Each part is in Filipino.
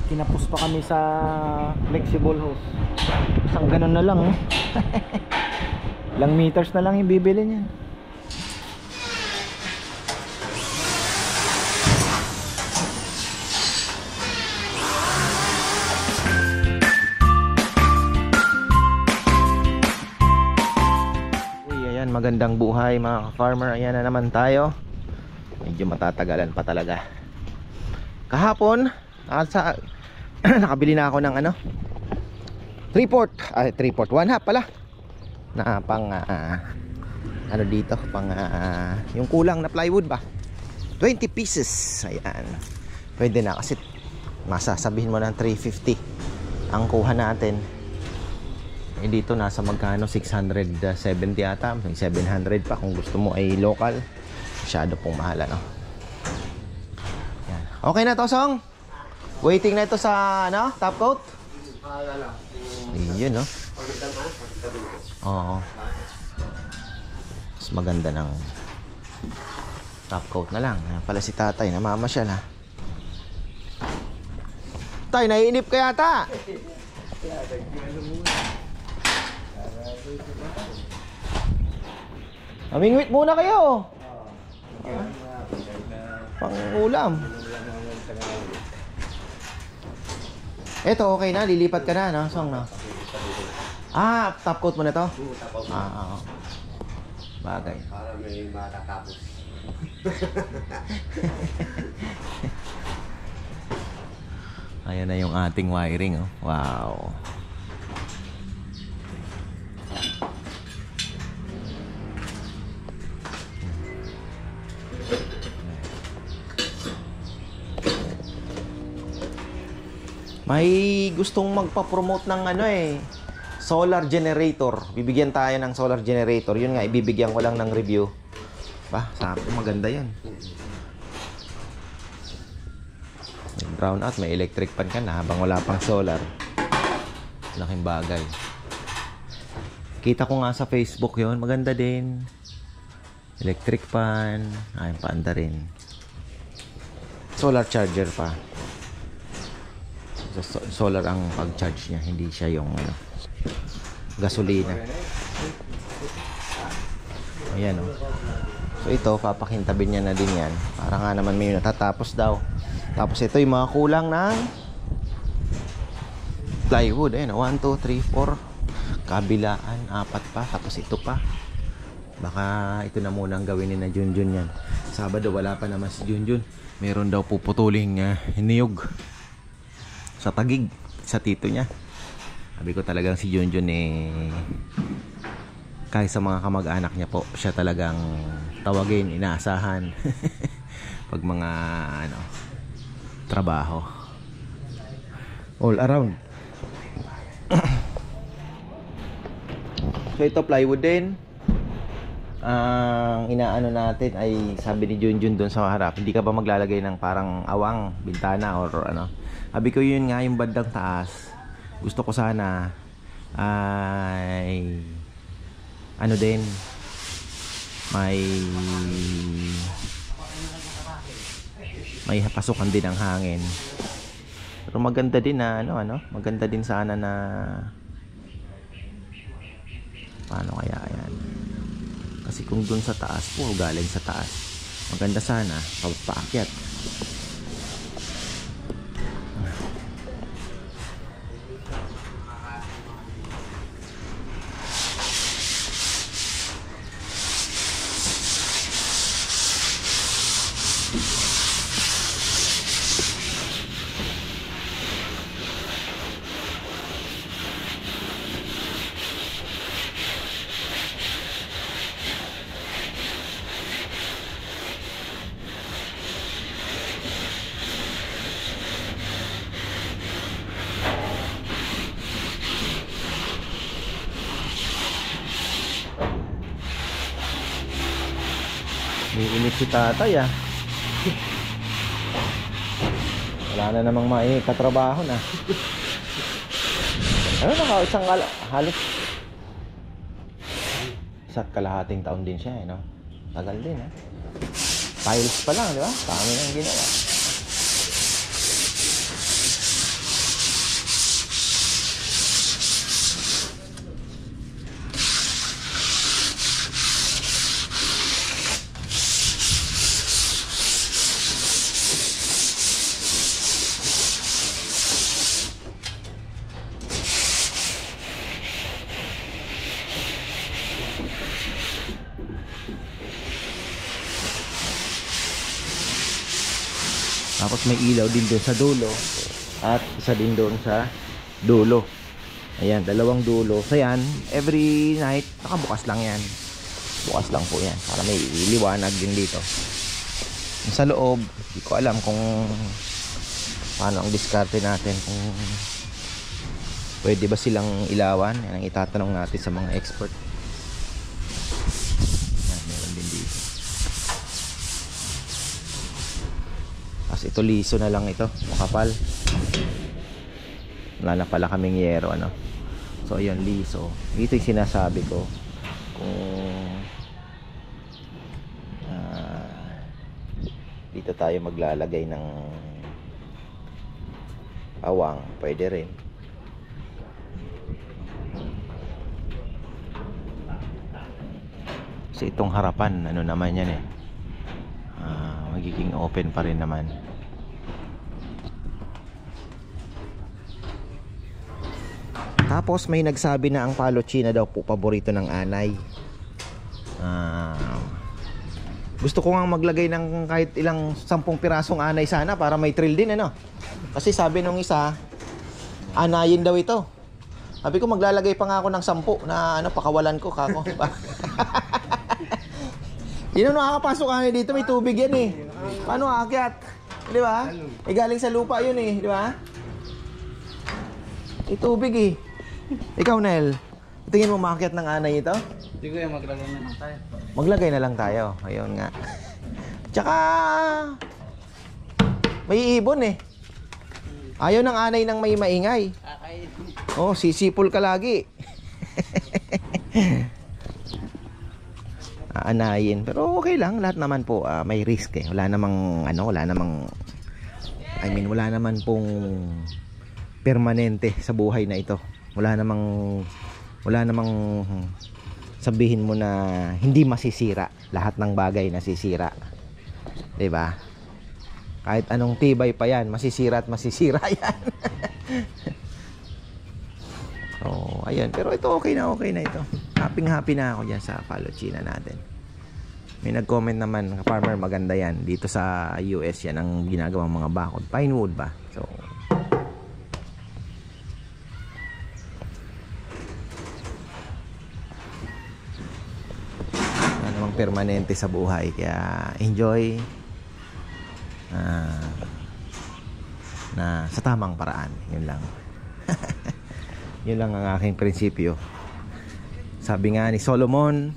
Kinapos pa kami sa flexible hose. Isang ganun na lang oh. Ilang meters na lang yung bibili niyan. Uy, ayan, magandang buhay mga ka-farmer. Ayan na naman tayo. Medyo matatagalan pa talaga. Kahapon nakabili na ako ng ano 3/4 1/2 pala na pang ano dito pang yung kulang na plywood ba, 20 pieces. Ayan, pwede na kasi masasabihin mo ng 350 ang kuha natin. Eh dito nasa magkano, 670 ata, 700 pa kung gusto mo ay local. Masyado pong mahal ano. Yan. Okay na to, Song? Waiting na ito sa ano, top coat? Yun no. Oo. Mas maganda ng top coat na lang. Yan pala si tatay, namamasyal ha. Tay, naiinip ka yata. Amingwit muna kayo. Pang ulam. Eto okay na, lilipat ka na, no? Song, no? Ah, top coat mo na to? Oo. Bagay. Para may matatapos. Ayan na yung ating wiring, oh. Wow. May gustong magpa-promote ng ano solar generator. Bibigyan tayo ng solar generator. Yun nga, ibibigyan ko lang ng review. Ba, sabi ko maganda yan. May brown out, may electric pan ka na habang wala pang solar. Laking bagay. Kita ko nga sa Facebook yun, maganda din. Electric pan, ayun paanda rin. Solar charger pa. Solar ang pag-charge niya, hindi siya yung ano, gasolina. Ayan oh. So ito, papakintabin niya na din yan. Para nga naman may natatapos daw. Tapos ito yung mga kulang ng plywood. Ayan, 1, 2, 3, 4. Kabilaan, 4 pa. Tapos ito pa. Baka ito na muna ang gawin ni na Junjun yan. Sabado wala pa naman si Junjun. Meron daw puputuling niyog sa Tagig, sa tito niya. Sabi ko talagang si Junjun kahit sa mga kamag-anak niya po, siya talagang tawagin, inaasahan. Pag mga ano, trabaho. All around. So ito plywood din. Ang inaano natin ay sabi ni Junjun doon sa harap, hindi ka ba maglalagay ng parang awang, bintana or ano. Sabi ko yun nga yung bandang taas. Gusto ko sana ay ano din, may pasukan din ang hangin. Pero maganda din na ano, maganda din sana na paano kaya yan? Kasi kung dun sa taas, puro galing sa taas. Maganda sana paakyat. Iinit si tatay ah. Wala na namang katrabaho na. Ano na, isang halos isa't kalahating taon din siya no? Tagal din Tiles pa lang, di ba? Dami nang ginawa. Tapos may ilaw din doon sa dulo. At isa din doon sa dulo. Ayan, dalawang dulo. So yan, every night, nakabukas lang yan. Bukas lang po yan. Para may liwanag din dito. Sa loob, hindi ko alam kung paano ang diskarte natin. Kung pwede ba silang ilawan. Yan ang itatanong natin sa mga expert. Yan, meron din dito. Tapos ito liso na lang ito, makapal. Wala na pala kaming yero, ano. So ayun, liso. Dito yung sinasabi ko kung dito tayo maglalagay ng awang, pwede rin. Kasi itong harapan, ano naman yan eh, magiging open pa rin naman. Tapos may nagsabi na ang palo china daw po paborito ng anay. Gusto ko nga maglagay ng kahit ilang 10 pirasong anay sana para may thrill din, ano. Kasi sabi nung isa, anayin daw ito. Sabi ko maglalagay pa nga ako ng 10 na ano, pakawalan ko kako. Yun ang nakakapasok anay dito, may tubig yan eh. Paano aakyat? Di ba? Eh galing sa lupa yun eh, di ba? May tubig eh. Ikaw, Nel, tingin mo maakyat ng anay ito? Hindi ko yung maglagay na lang tayo. Maglagay na lang tayo. Ayun nga. Tsaka may ibon eh. Ayaw ng anay ng may maingay. Oh, sisipol ka lagi. Aanayin. Pero okay lang, lahat naman po may risk eh. Wala namang ano, wala namang wala naman pong permanente sa buhay na ito. Wala namang sabihin mo na hindi masisira. Lahat ng bagay nasisira. 'Di ba? Kahit anong tibay pa 'yan, masisira at masisira 'yan. Oh, ayun. Pero ito okay na ito. Happy na ako diyan sa palo china natin. May nag-comment naman, farmer, maganda 'yan. Dito sa US 'yan ang ginagawang mga bakod. Pine wood ba? So permanente sa buhay, kaya enjoy na sa tamang paraan. Yun lang. Yun lang ang aking prinsipyo. Sabi nga ni Solomon,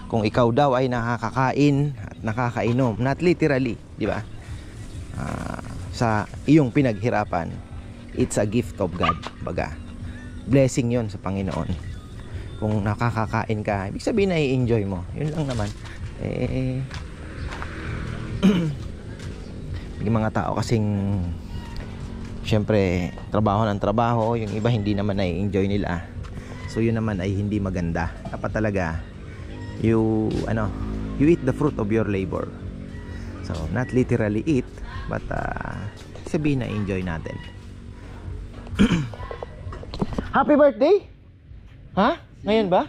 kung ikaw daw ay nakakakain at nakakainom, not literally, di ba, sa iyong pinaghirapan, it's a gift of God, baga blessing yon sa Panginoon. Kung nakakakain ka, ibig sabihin na i-enjoy mo. Yun lang naman. May mga tao kasing syempre trabaho ng trabaho, yung iba hindi naman na-enjoy nila. So yun naman ay hindi maganda. Dapat talaga you eat the fruit of your labor. So not literally eat, but sabihin na enjoy natin. Happy birthday! Ha? Ngayon ba?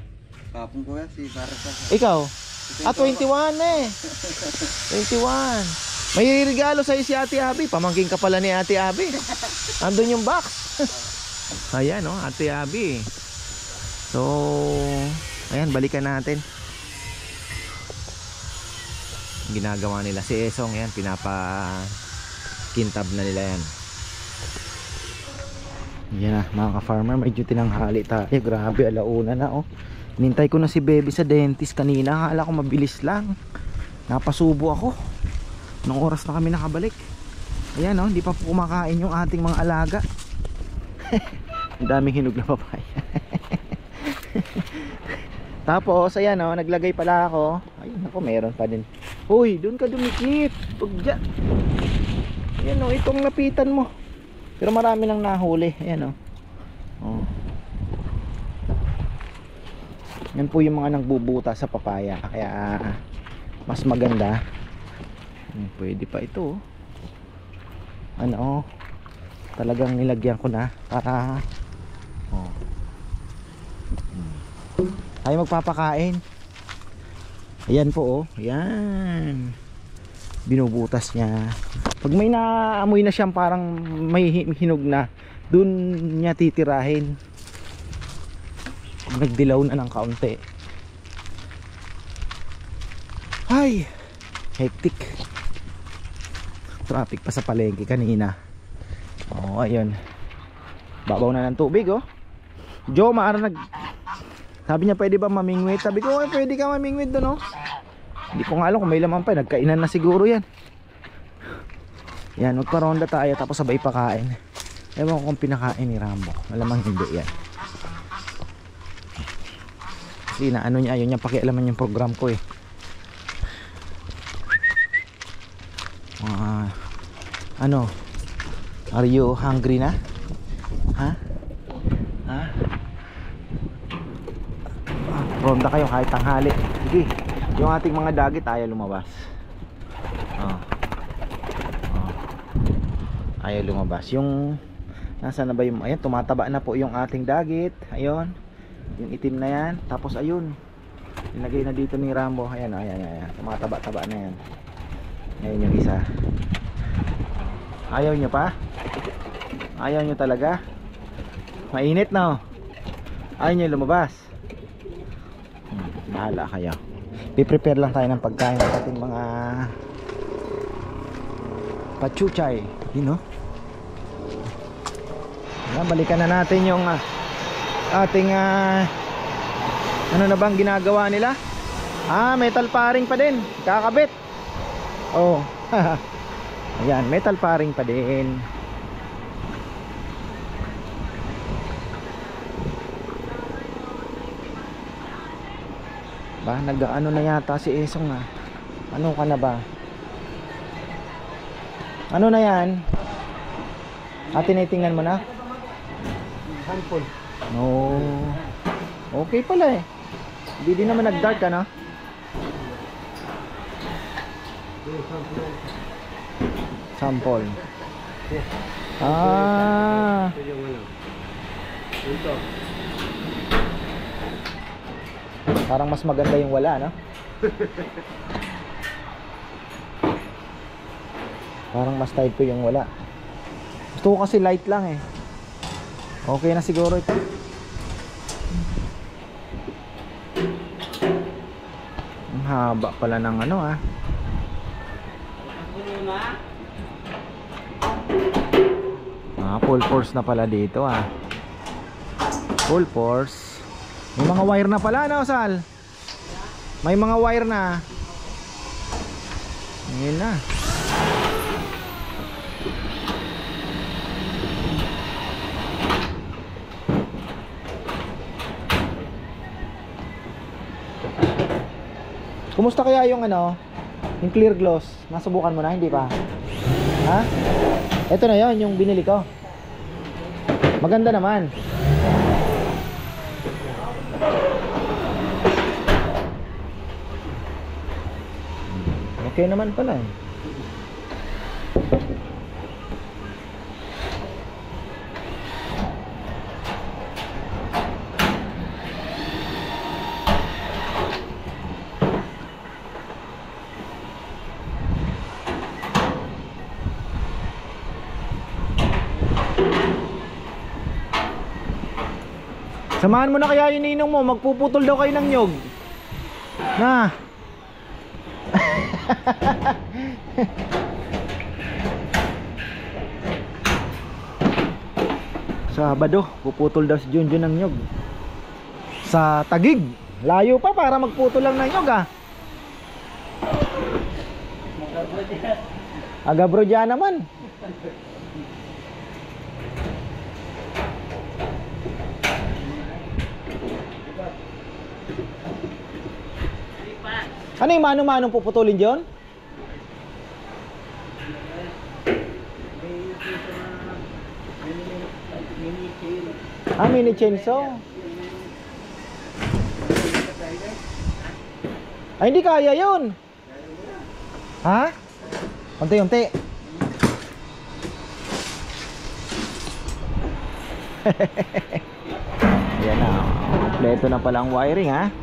Kapong ko yan, si Barasa. Ikaw? 21 eh. 21. May regalo sa'yo si Ate Abby. Pamangking ka pala ni Ate Abby. Andun yung box. Ayan, oh, Ate Abby. So, ayan, balikan natin. Ginagawa nila si Esong, yan, kintab na nila yan. Yan na mga ka-farmer, medyo tinanghali tayo. Grabe, alauna na oh. Nintay ko na si Baby sa dentist kanina. Akala ko mabilis lang. Napasubo ako. Nung oras na kami nakabalik. Ayan oh, hindi pa po kumakain yung ating mga alaga. Ang daming hinog na papaya. Tapos ayan oh, naglagay pala ako. Ayun ako, meron pa din. Uy, doon ka dumikit. Huwag dyan. Ayan oh, itong lapitan mo. Pero marami lang nahuli. Ayan o. Oh. Yan po yung mga nagbubuta sa papaya. Kaya mas maganda. Pwede pa ito. Ano, talagang nilagyan ko na para tayo magpapakain. Ayan po oh. Ayan. Binubutas niya. Pag may naamoy na siyang parang may hinog na, dun niya titirahin. Pag nagdilaw na ng kaunti. Ay, hectic. Traffic pa sa palengke kanina. Oh, ayun. Babaw na ng tubig, oh. Jo, sabi niya pwede ba mamingwit? Sabi ko, pwede ka mamingwit doon, oh. Hindi ko nga alam kung may laman pa. Nagkainan na siguro yan. Yan, magparonda tayo tapos sabay pakain. Ewan ko kung pinakain ni Rambo. Malamang hindi yan. Kasi na ano niya, ayaw niya pakialaman yung program ko eh. Ano? Are you hungry na? Ha? Ha? Ronda kayo kahit tanghali. Sige. Yung ating mga dagit ayaw lumabas. Ayaw lumabas. Yung nasa na ba yung ayan, tumataba na po yung ating dagit. Ayun. Yung itim na yan. Tapos ayun. Nilagay na dito ni Rambo. Ayan, ayan. Tumataba-taba na yan. Ayan yung isa. Ayaw nyo pa? Ayaw nyo talaga? Mainit na, oh. Ayaw nyo lumabas. Bahala kayo. Piprepare lang tayo ng pagkain ng ating mga pachuchay. You know? Balikan na natin yung ating ano na bang ginagawa nila? Metal paring pa din. Kakabit. Oh. Ayan, metal paring pa din. Ba, nag-ano na yata si Esong ah. Ano ka na ba? Ano na yan? Tinitingnan mo na? Handful. No. Okay pala eh. Hindi din naman nag-dark ka na? Sample. Parang mas maganda yung wala, no? Parang mas type ko yung wala. Gusto ko kasi light lang eh. Okay na siguro ito. Ang haba pala ng ano ah. Full force na pala dito ah. Full force. May mga wire na pala, no, Sal? May mga wire na. Ngayon na. Kumusta kaya yung ano, yung clear gloss? Nasubukan mo na, hindi pa? Ha? Ito na yon, yung binili ko. Maganda naman. Okay naman pala eh. Samahan mo na kaya yung ninong mo, magpuputol daw kayo ng nyog. Na. Sabado, puputol daw si Junjun ng nyog. Sa Tagig. Layo pa para magputol lang ng nyog ah. Agabro dyan naman. Ano yung mano-manong puputulin dyan? Mini chainsaw. Ay, hindi kaya yun. Ha? Unti-unti. Ayan na. Kompleto na pala ang wiring ha.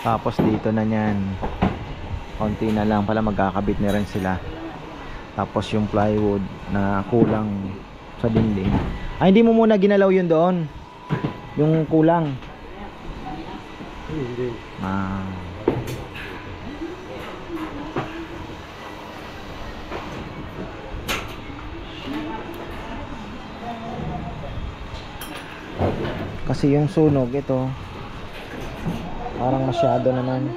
Tapos dito na niyan, konti na lang pala, magkakabit na rin sila. Tapos yung plywood na kulang sa dingding. Ay, hindi mo muna ginalaw yun doon, yung kulang. Hindi. Ah. Kasi yung sunog ito parang masyado naman.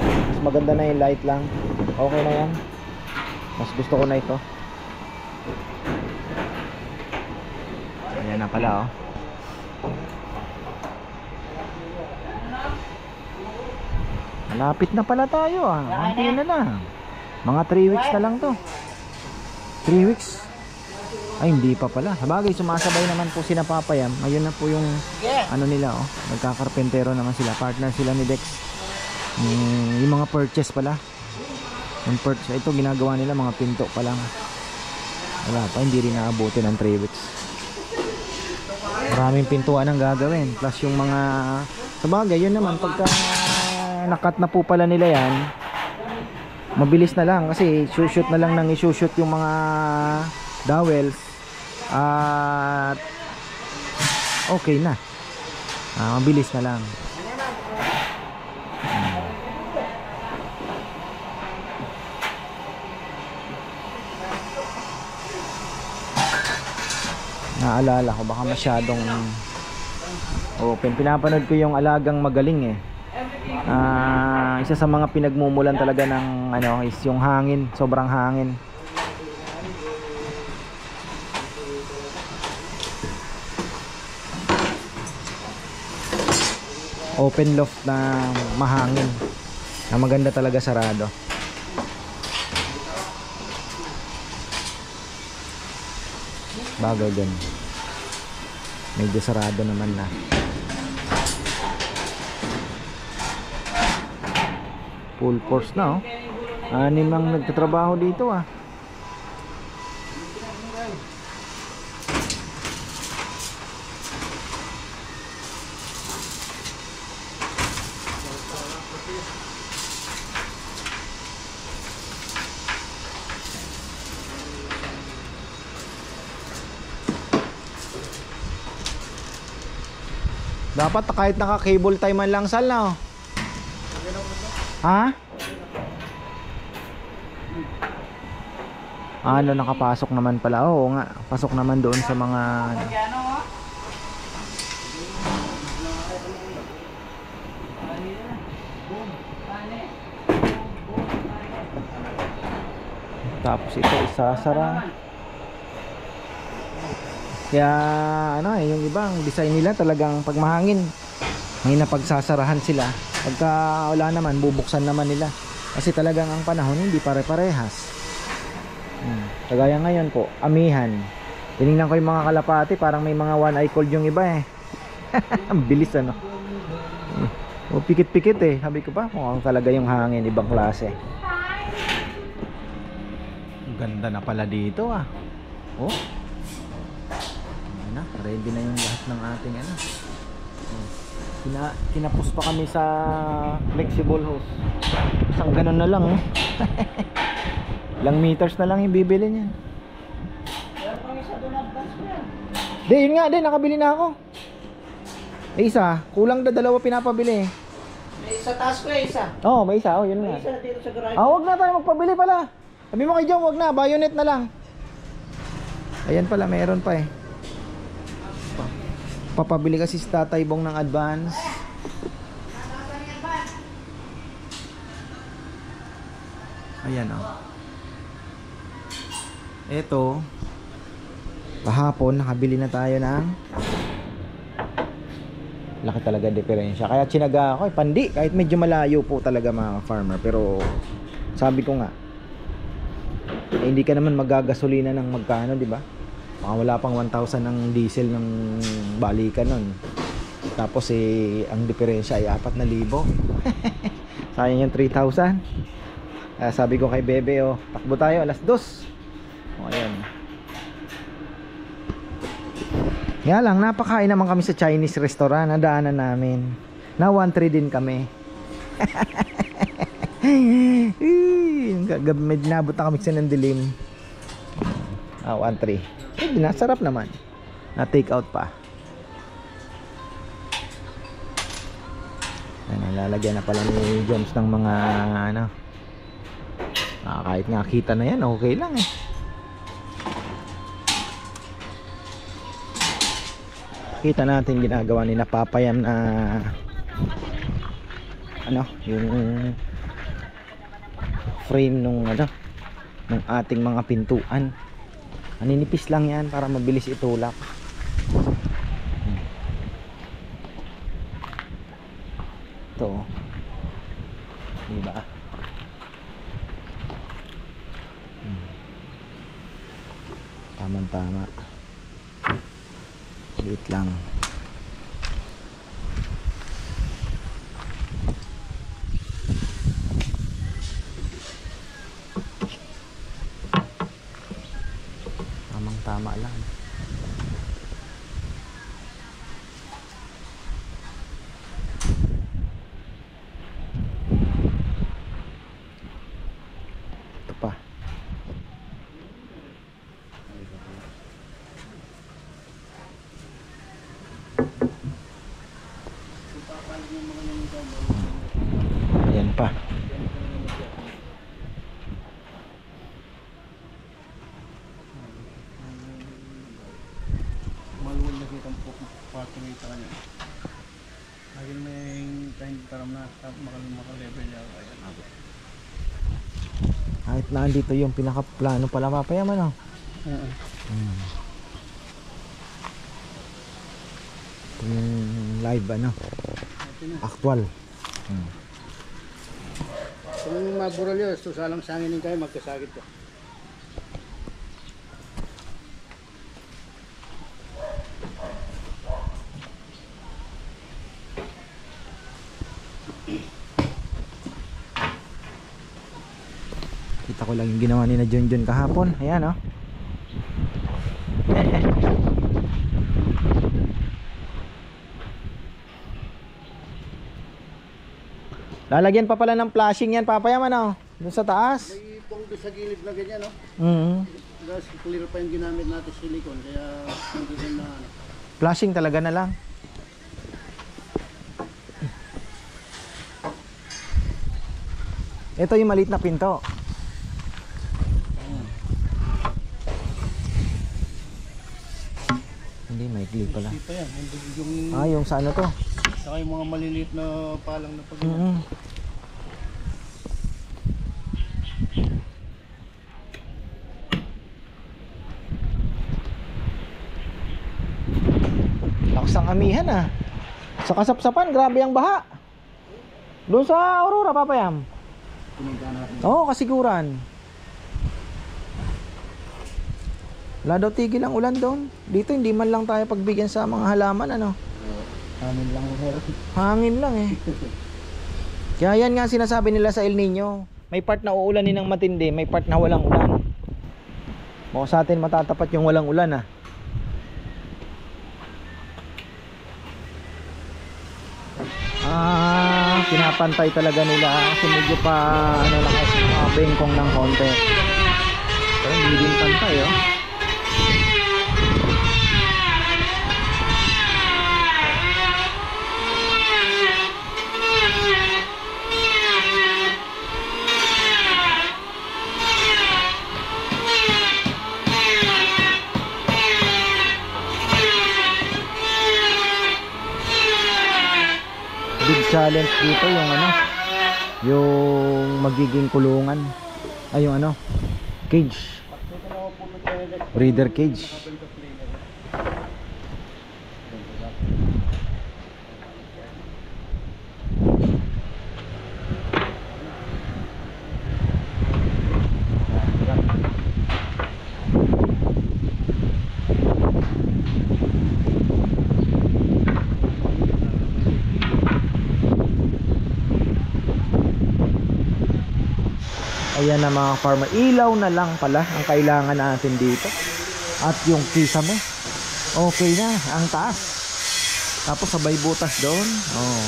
Mas maganda na yung light lang. Okay na yan. Mas gusto ko na ito. Ayan na pala, oh. Malapit na pala tayo, ah. Konti na lang. Mga 3 weeks na lang to. 3 weeks. Ay, hindi pa pala. Sabagay, sumasabay naman po sina Papayam. Ayun na po yung ano nila, oh. Nagkakarpentero naman sila. Partner sila ni Dex. Yung mga purchase pala. Yung purchase, ito ginagawa nila mga pinto pa lang. Wala pa, hindi rin naabutin ng 3 weeks. Maraming pintuan ang gagawin. Plus yung mga, sabagay, yun naman, pagka nakat na po pala nila yan, mabilis na lang. Kasi shoot na lang nang isushoot yung mga dowels. At okay na. Mabilis na lang. Naalala ko, baka masyadong open. Pinapanood ko yung Alagang Magaling, eh. Isa sa mga pinagmumulan talaga ng ano is yung hangin, sobrang hangin. Open loft na mahangin, na maganda talaga sarado. Bagay din, medyo sarado naman na. Full force na, oh. 6 ang nagtatrabaho dito, ah. Dapat kahit naka-cable tie man lang, Sal, na, oh. Ha? Ano, nakapasok naman pala. Oo nga, pasok naman doon sa mga tapos ito isasara. Kaya ano, yung ibang design nila talagang pag mahangin may napagsasarahan sila. Pagka wala naman, bubuksan naman nila. Kasi talagang ang panahon hindi pare-parehas. Kagaya ngayon po, amihan. Tinignan ko yung mga kalapati, parang may mga one eye cold yung iba, eh. Ang bilis, ano. O pikit-pikit, eh. Sabi ko pa, mukhang talaga yung hangin, ibang klase. Ganda na pala dito, ah. Oh. Ayan na, ready na yung lahat ng ating ano. Kinapos pa kami sa flexible hose. Isang ganun na lang, oh. Ilang meters na lang yung bibili niyan. Di, yun nga, di, nakabili na ako. May isa, kulang na 2 pinapabili. May isa taas ko, isa. Oo, may isa, yun nga. May isa dito sa garage. Wag na tayo magpabili pala. Sabi mo kay John, wag na, bayonet na lang. Ayan pala, meron pa, eh. Papabili kasi si Tatay Bong ng advance. Ayan, oh. Ito, kahapon nakabili na tayo ng, laki talaga diferensya. Kaya tsinaga ako, pandi, kahit medyo malayo po talaga mga farmer. Pero sabi ko nga, hindi ka naman magagasolina ng magkano, di ba? Baka wala pang 1,000 ng diesel ng balikan nun. Tapos ang diferensya ay 4,000. Sayang yung 3,000. Sabi ko kay Bebe, takbo tayo alas 2. Ayan. Kaya lang, napakain naman kami sa Chinese restaurant na daanan namin. Na 1-3 din kami. Med nabot na kami sa ng dilim. 1-3. Pwede na, sarap naman. Na take out pa. Lalagyan na pala ni Jones ng mga ano. Kahit nga kita na yan, okay lang eh. Kita natin ginagawa ni Napapayam na ano, yung frame nung ano, ng ating mga pintuan. Maninipis lang yan para mabilis itulak. Ito, diba? Tama-tama. Wait lang. Tamang-tama lang. Ito pa. Ayan pa. Maluwal na kitang patungi sa kanya. Lagi na yung time karam na makalevel niya. Kahit na andito yung pinaka-plano pala Papayam ano? Live ano? Actual. Kung mabural yun, susalang sanginin kayo, magkasagit ko. Kita ko lang yung ginawa ni na John kahapon. Ayan oh. Lalagyan pa pala ng flashing yan Papayam ano? Doon sa taas. May pong doon sa gilid na ganyan, no? Tapos clear pa yung ginamit natin silicone, kaya hindi din na ano. Flashing talaga na lang. Ito yung maliit na pinto. Hindi, may glue pala. Hindi pa yan, yung, Yung sa ano to? saka yung mga maliliit na palang na pag Lakas ang amihan ah. Sa Kasapsapan, grabe ang baha. Doon sa Aurora Papayam. Oo, kasiguran. Wala daw tigil ang ulan doon. Dito hindi man lang tayo pagbigyan sa mga halaman ano. hangin lang meron. Hangin lang eh. Kaya yan nga sinasabi nila sa El Nino. May part na uulanin ng matindi, may part na walang ulan. Baka sa atin matatapat yung walang ulan ah. Pinapantay talaga nila kasi medyo pa ano lang kasi bengkong ng konti. Pero hindi din pantay oh. Challenge dito yung ano, yung magiging kulungan ay yung ano, cage, breeder cage. Ayan na mga farmer, ilaw na lang pala ang kailangan natin dito. At yung kisame, okay na, ang taas. Tapos sabay butas doon. Oh.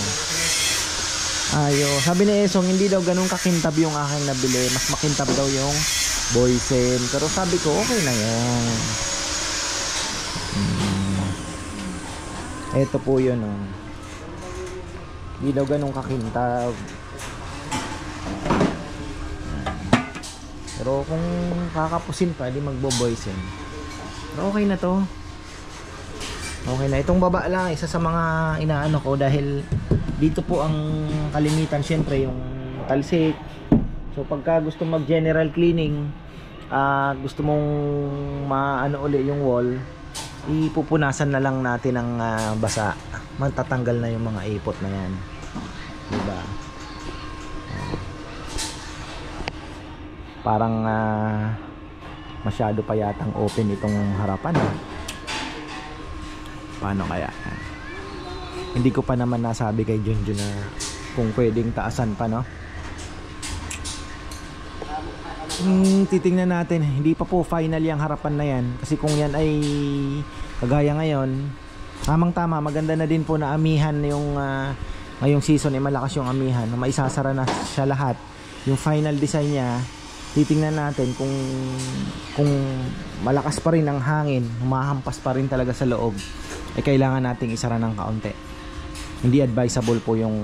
Ayo, sabi ni Esong hindi daw ganun kakintab yung aking nabili. Mas makintab daw yung Boysen. Pero sabi ko okay na yan. Ito po yun, oh. Hindi daw ganun kakintab. Pero kung kakapusin pa, di magbo-Boysen. Pero okay na to. Okay na. Itong baba lang, isa sa mga inaano ko dahil dito po ang kalimitan, syempre yung talsik. So pagka gusto mag general cleaning, gusto mong maano uli yung wall, ipupunasan na lang natin ng basa. Matatanggal na yung mga ipot na yan, diba? Parang masyado pa yatang open itong harapan. Paano kaya? Hindi ko pa naman nasabi kay Junjun na kung pwedeng taasan pa, no? Titingnan natin. Hindi pa po final yung harapan na yan. Kasi kung yan ay kagaya ngayon, tamang tama, maganda na din po na amihan yung ngayong season ay malakas yung amihan. Maisasara na siya lahat. Yung final design niya, titingnan natin kung malakas pa rin ang hangin, humahampas pa rin talaga sa loob, ay kailangan nating isara ng kaunti. Hindi advisable po yung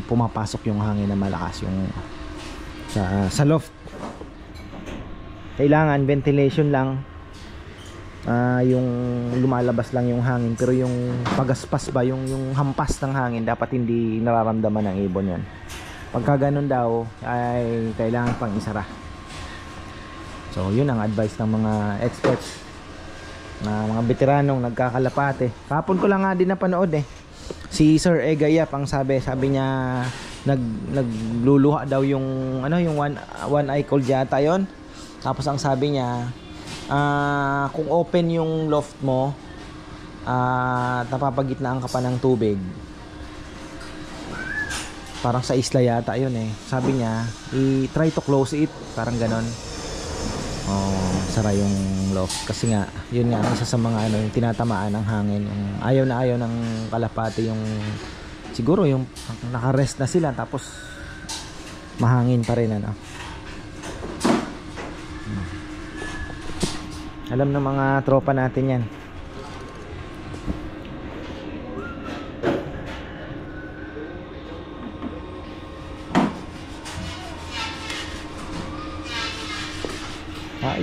pumapasok yung hangin na malakas yung sa loft. Kailangan ventilation lang, yung lumalabas lang yung hangin, pero yung pagaspas ba, yung hampas ng hangin dapat hindi nararamdaman ng ibon yan. Pagka ganun daw ay kailangan pang isara. So yun ang advice ng mga experts, na mga veteranong nagkakalapate. Kapon ko lang nga din napanood si Sir Egayap ang sabi niya nagluluha daw yung yung one eye cold yata yon. Tapos ang sabi niya, kung open yung loft mo, napapagitnaan ka pa ng tubig. Parang sa isla yata yun Sabi niya, i-try to close it, parang ganon. Sara yung loft kasi nga yun nga isa sa mga yung tinatamaan ng hangin, yung ayaw ng kalapate, yung siguro yung nakarest na sila tapos mahangin pa rin alam ng mga tropa natin yan.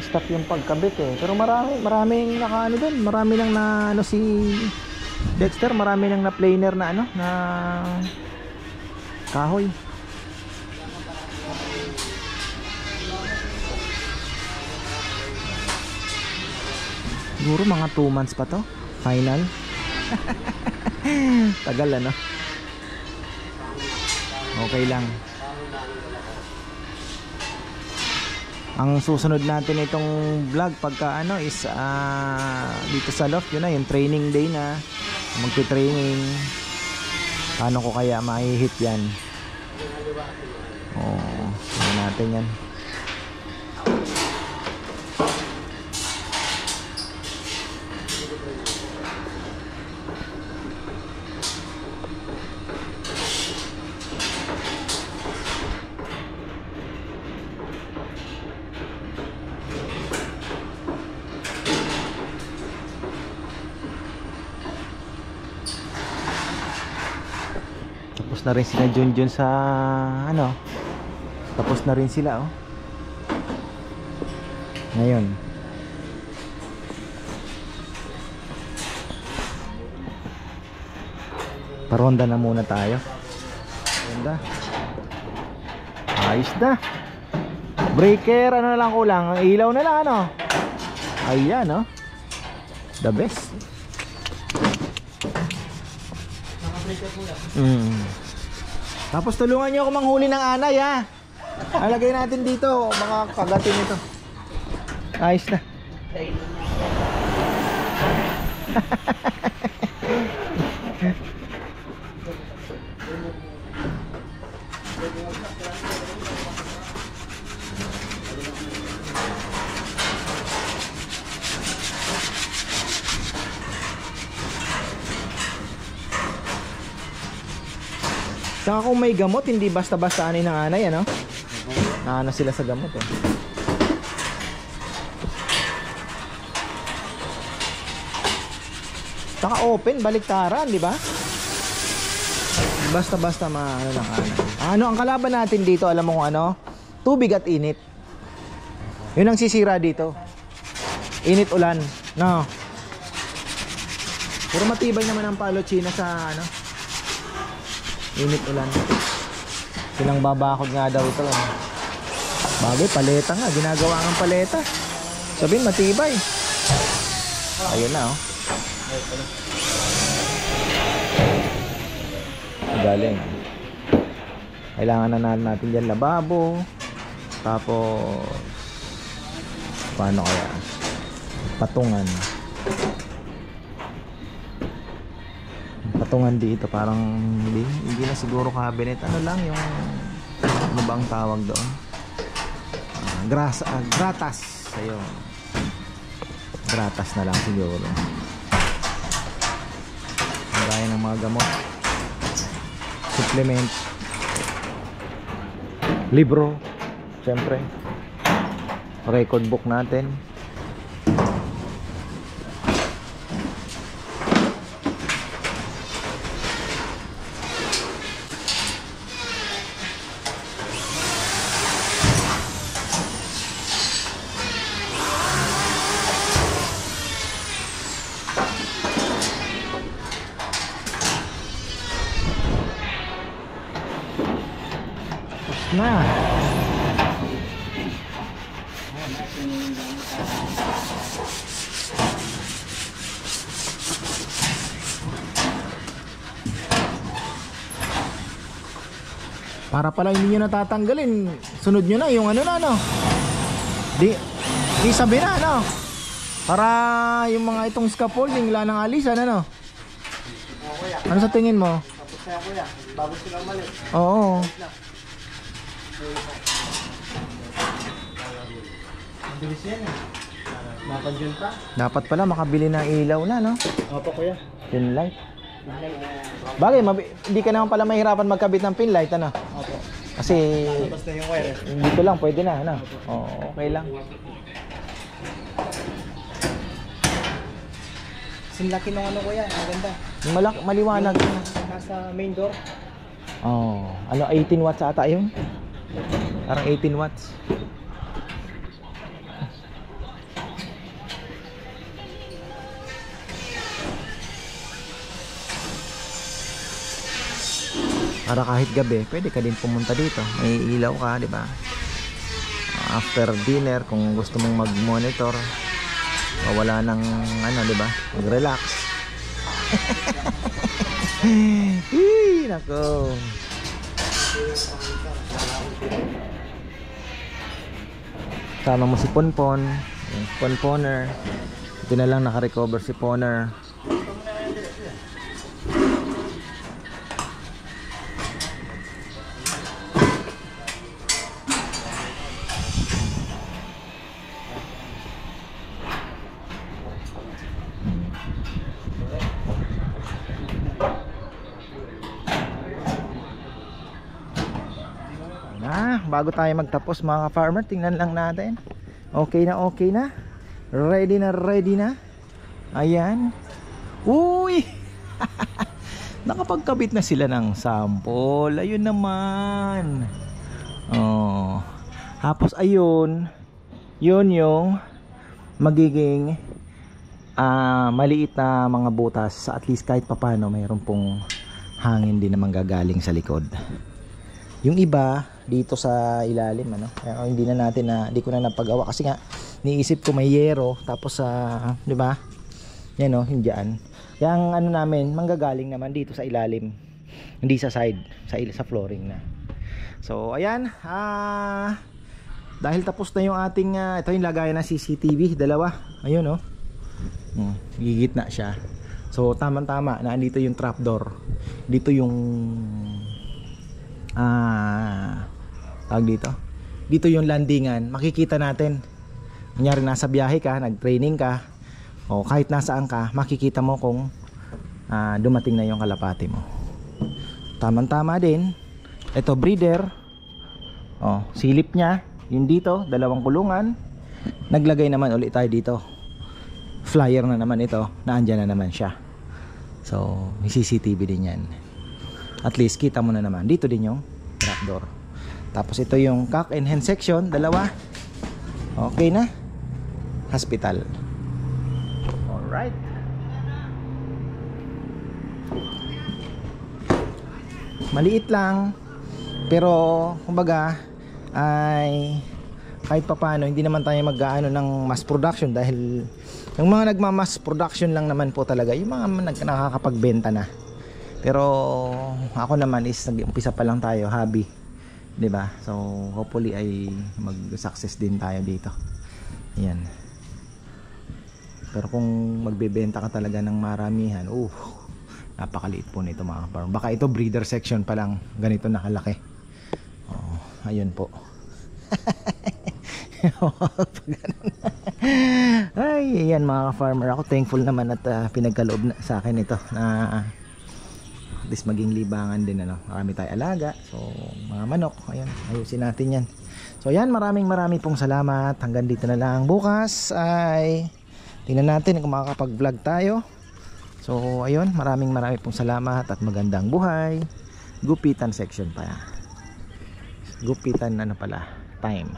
Stop yung pagkabit pero maraming nakaano doon, marami nang na si Dexter, marami nang na planer na na kahoy. Siguro mga 2 months pa to final. Tagal okay lang. Ang susunod natin itong vlog pagka is dito sa loft, yun na yung training day na magti-training. Paano ko kaya mai-hit yan? Ano natin yan. Tapos na rin sila Junjun sa tapos na rin sila ngayon. Paronda na muna tayo. Ronda. Ayos na. Breaker na lang kulang, ilaw na lang ayan the best. Tapos tulungan nyo ako manghuli ng anay Alagay natin dito, baka kagatin ito. Ayos na. Saka kung may gamot, hindi basta-basta anay ng anay, ano? Naano sila sa gamot, eh. Saka open, baliktaran, di ba? Basta-basta maano ng anay. Ano ang kalaban natin dito, alam mo kung ano? Tubig at init. Yun ang sisira dito. Init ulan, no? Pero matibay naman ang palo China sa ano? Init ulan. Silang babakod nga daw ito. Bagay, paleta nga. Ginagawa ng paleta. Sabihin, matibay. Ayun na, oh. Galing. Kailangan na natin dyan lababo. Tapos paano kaya? Patungan. Patungan dito parang hindi na siguro cabinet. Ano lang yung ano bang tawag doon? Gratas. Ayun. Gratas na lang siguro. Marami ng mga gamot. Supplement. Libro. Siyempre. Record book natin. Na. Para pala hindi nyo natatanggalin. Sunod nyo na yung ano na, no? Di sabi na, no? Para yung mga itong scaffolding wala nang alisan, ano? Ano sa tingin mo? Tapos kaya kuya, bago sila umalis. Oo. Mabilis yan eh. Dapat dyan pa. Dapat pala makabili ng ilaw na, no? Opo kuya. Pin light. Bagay, hindi ka naman pala mahirapan magkabit ng pin light, ano? Opo. Kasi Basta yung wire. dito lang pwede na, ano? Oo, okay lang. Sinlaki nung ano kuya, ang ganda. Yung maliwanag. Nasa main door. Oh, ano 18 watts ata 'yun? Parang 18 watts. Para kahit gabi, pwede ka din pumunta dito. May ilaw ka, 'di ba? After dinner kung gusto mong mag-monitor, wala nang ano, 'di ba? Mag-relax. Hii, nako. Sama mo si Ponpon, yung Ponponer. Ito na lang naka-recover si Poner. Bago tayo magtapos mga farmer, tingnan lang natin. Okay na, okay na. Ready na, ready na. Ayan. Uy! Nakapagkabit na sila ng sample. Ayun naman. Oh. Tapos ayun, yun yung magiging maliit na mga butas. At least kahit papano mayroon pong hangin din naman gagaling sa likod. Yung iba dito sa ilalim, ano, kaya hindi ko na napagawa kasi nga niisip ko may yero tapos sa, di ba? Yan, oh, hindi diyan. Yang ano namin manggagaling naman dito sa ilalim, hindi sa side, sa flooring na. So ayan, dahil tapos na yung ating ito yung lagayan ng CCTV, dalawa. Ayun, oh. Gigitna siya. So tama-tama na andito yung trapdoor. Dito yung tawag dito yung landingan. Makikita natin kunyari nasa biyahe ka, nag-training ka, o kahit nasaan ka, makikita mo kung dumating na yung kalapati mo. tamang-tama din. Ito breeder. Oh, silip niya. Yun dito, dalawang kulungan. Naglagay naman ulit tayo dito. Flyer na naman ito. Naandyan na naman siya. So, may CCTV din yan. At least kita mo na naman. Dito din yung trapdoor. Tapos ito yung cock and hen section, dalawa. Okay na. Hospital. Alright. Maliit lang, pero kumbaga ay kahit papano hindi naman tayo mag-aano ng mass production, dahil yung mga nagma-mass production lang naman po talaga yung mga nakakapagbenta na. Pero ako naman is nag-umpisa pa lang tayo, hobby, 'di ba? So hopefully ay mag-success din tayo dito. Ayan. Pero kung magbebenta ka talaga ng maramihan, napakaliit po nito mga farm. Baka ito breeder section pa lang, ganito nakalaki. Oh, ayun po. Ay, ayan mga farmer. Ako thankful naman at pinagkaloob na sa akin ito na at least maging libangan din, ano. Marami tayo alaga. So, mga manok, ayan, ayusin natin yan. So, ayan, maraming pong salamat. Hanggang dito na lang. Bukas ay tingnan natin kung makakapag-vlog tayo. So ayun, maraming pong salamat at magandang buhay. Gupitan section pa. Gupitan time.